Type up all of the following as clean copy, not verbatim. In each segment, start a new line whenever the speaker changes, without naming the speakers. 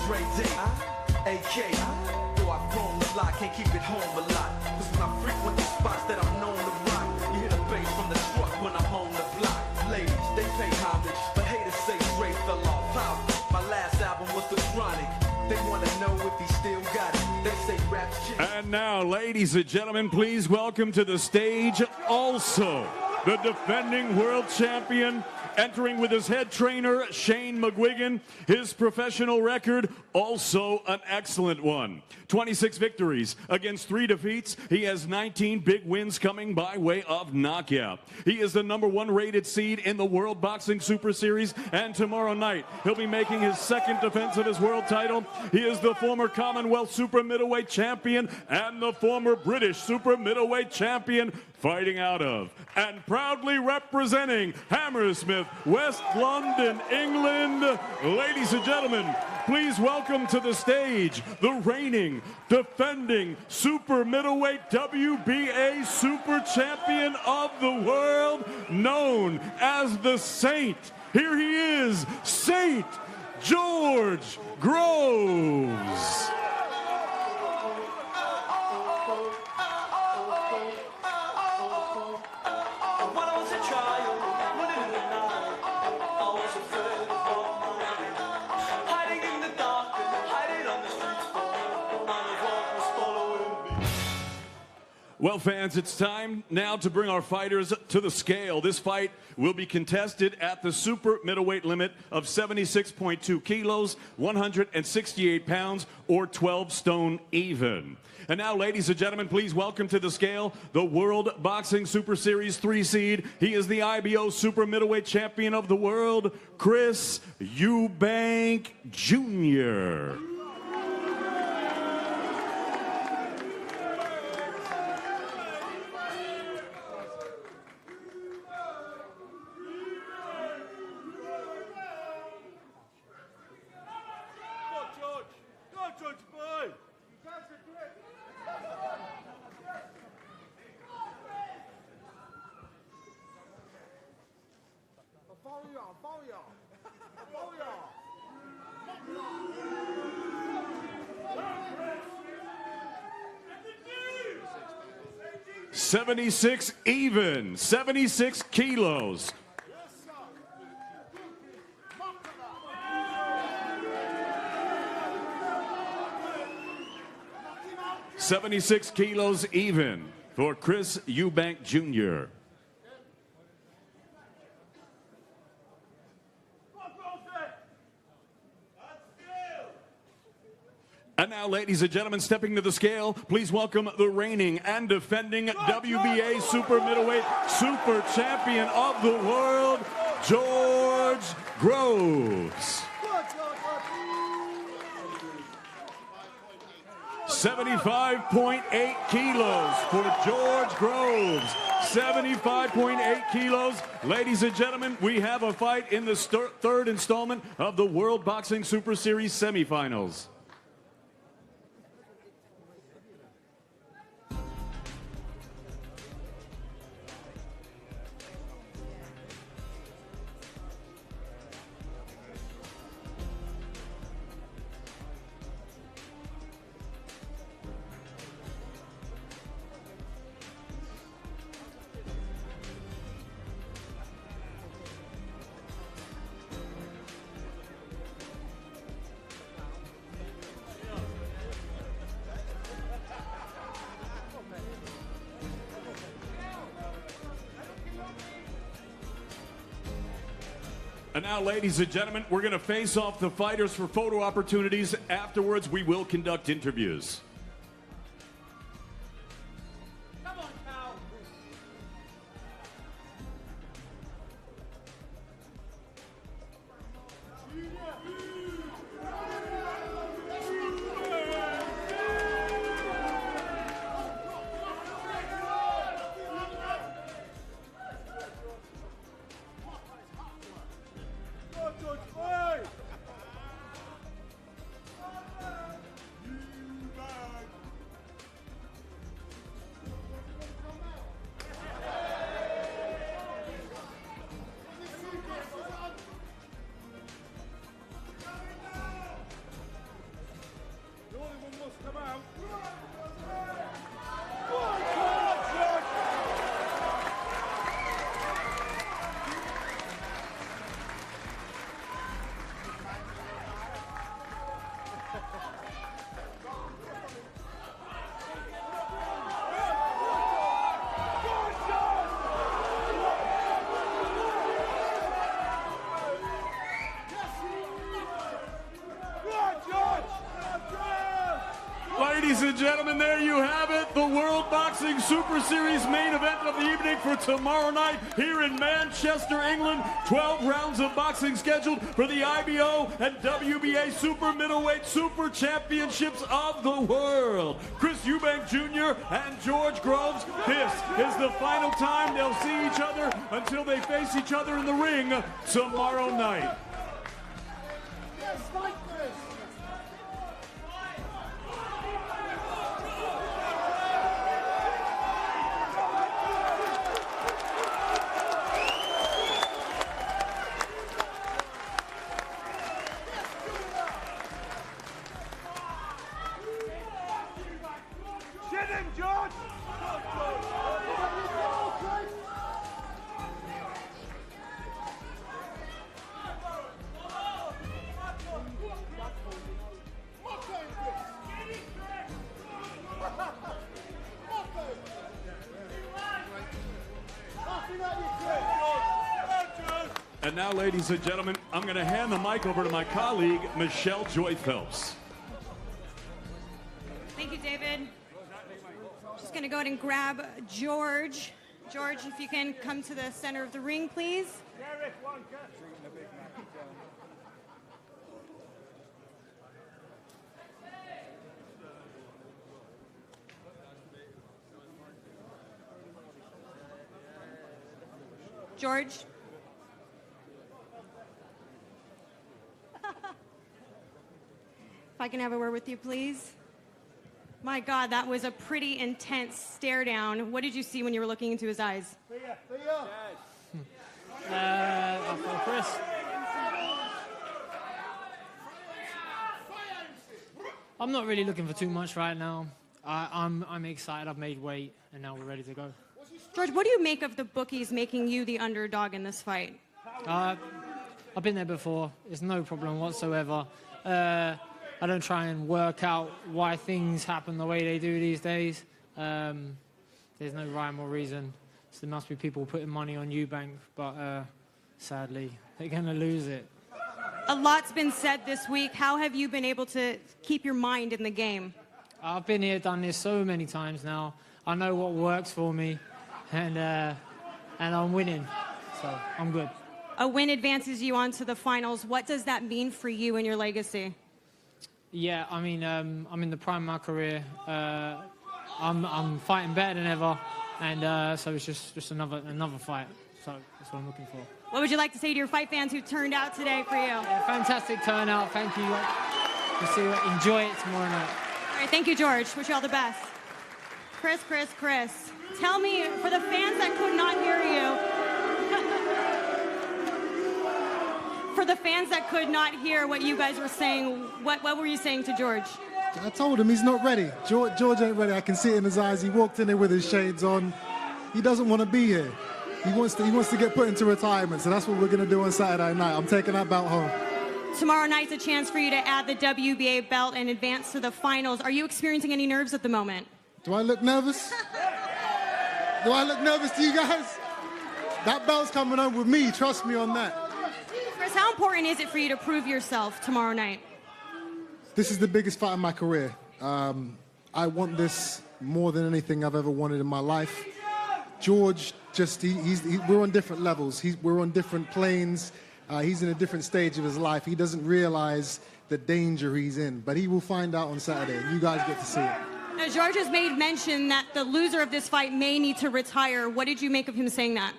Dre D, AK. Though I've grown a lot, can't keep it home a lot. Cause when I frequent the spots that I'm known to rock, you hear the bass from the truck when I'm on the block. Ladies, they pay homage, but haters say Dre fell off. How? My last album was The Chronic. They want to know if he still got it. They say rap's shit.
And now, ladies and gentlemen, please welcome to the stage also the defending world champion, entering with his head trainer, Shane McGuigan. His professional record, also an excellent one. 26 victories against 3 defeats. He has 19 big wins coming by way of knockout. He is the #1 rated seed in the World Boxing Super Series, and tomorrow night he'll be making his second defense of his world title. He is the former Commonwealth Super Middleweight Champion and the former British Super Middleweight Champion, fighting out of and proudly representing Hammersmith, West London, England. Ladies and gentlemen, please welcome to the stage the reigning, defending Super Middleweight WBA Super Champion of the world, known as the Saint. Here he is, Saint George Groves. Well, fans, it's time now to bring our fighters to the scale. This fight will be contested at the super middleweight limit of 76.2 kilos, 168 pounds, or 12 stone even. And now, ladies and gentlemen, please welcome to the scale the World Boxing Super Series 3 seed. He is the IBO Super Middleweight Champion of the world, Chris Eubank Jr.
Follow y'all.
76 even, 76 kilos. 76 kilos even for Chris Eubank Jr. And now, ladies and gentlemen, stepping to the scale, please welcome the reigning and defending WBA Super Middleweight Super Champion of the world, George Groves. 75.8 kilos for George Groves. 75.8 kilos. Ladies and gentlemen, we have a fight in the third installment of the World Boxing Super Series semifinals. And now, ladies and gentlemen, we're going to face off the fighters for photo opportunities. Afterwards, we will conduct interviews. Ladies and gentlemen, there you have it. The World Boxing Super Series main event of the evening for tomorrow night here in Manchester, England. 12 rounds of boxing scheduled for the IBO and WBA Super Middleweight Super Championships of the world. Chris Eubank Jr. and George Groves. This is the final time they'll see each other until they face each other in the ring tomorrow night.
Get him, George!
And now, ladies and gentlemen, I'm going to hand the mic over to my colleague, Michelle Joy Phelps.
Thank you, David. Just going to go ahead and grab George. George, if you can come to the center of the ring, please. George. If I can have a word with you, please. My God, that was a pretty intense stare down. What did you see when you were looking into his eyes?
Chris. I'm not really looking for too much right now. I'm excited. I've made weight, and now we're ready to go.
George, what do you make of the bookies making you the underdog in this fight?
I've been there before. It's no problem whatsoever. I don't try and work out why things happen the way they do these days. There's no rhyme or reason. So there must be people putting money on Eubank, but sadly, they're going to lose it.
A lot's been said this week. How have you been able to keep your mind in the game?
I've been here, done this so many times now. I know what works for me, and I'm winning, so I'm good.
A win advances you on to the finals. What does that mean for you and your legacy?
Yeah, I mean, I'm in the prime of my career. I'm fighting better than ever, and so it's just another fight. So that's what I'm looking for.
What would you like to say to your fight fans who turned out today for you?
Yeah, fantastic turnout. Thank you. We'll see you. Enjoy it tomorrow night.
All right, thank you, George. Wish you all the best. Chris. Tell me, for the fans that could not hear you, for the fans that could not hear what you guys were saying, what were you saying to George?
I told him he's not ready. George ain't ready. I can see it in his eyes. He walked in there with his shades on. He doesn't want to be here. He wants to get put into retirement. So that's what we're going to do on Saturday night. I'm taking that belt home.
Tomorrow night's a chance for you to add the WBA belt and advance to the finals. Are you experiencing any nerves at the moment?
Do I look nervous? Do I look nervous to you guys? That belt's coming home with me. Trust me on that.
Chris, how important is it for you to prove yourself tomorrow night?
This is the biggest fight of my career. I want this more than anything I've ever wanted in my life. George, we're on different levels. We're on different planes. He's in a different stage of his life. He doesn't realize the danger he's in, but he will find out on Saturday. You guys get to see it.
Now, George has made mention that the loser of this fight may need to retire. What did you make of him saying that?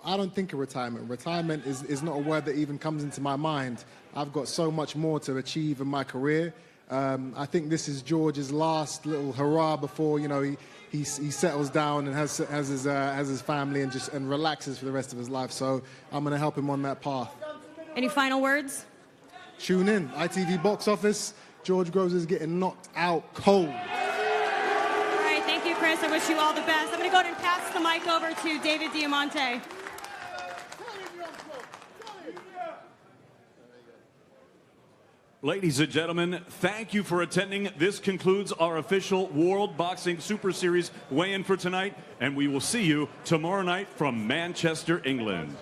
I don't think of retirement. Retirement is not a word that even comes into my mind. I've got so much more to achieve in my career. I think this is George's last little hurrah before, you know, he settles down and has his family and relaxes for the rest of his life. So I'm going to help him on that path.
Any final words?
Tune in. ITV box office. George Groves is getting knocked out cold.
All right, thank you, Chris. I wish you all the best. I'm going to go ahead and pass the mic over to David Diamante.
Ladies and gentlemen, thank you for attending. This concludes our official World Boxing Super Series weigh-in for tonight, and we will see you tomorrow night from Manchester, England.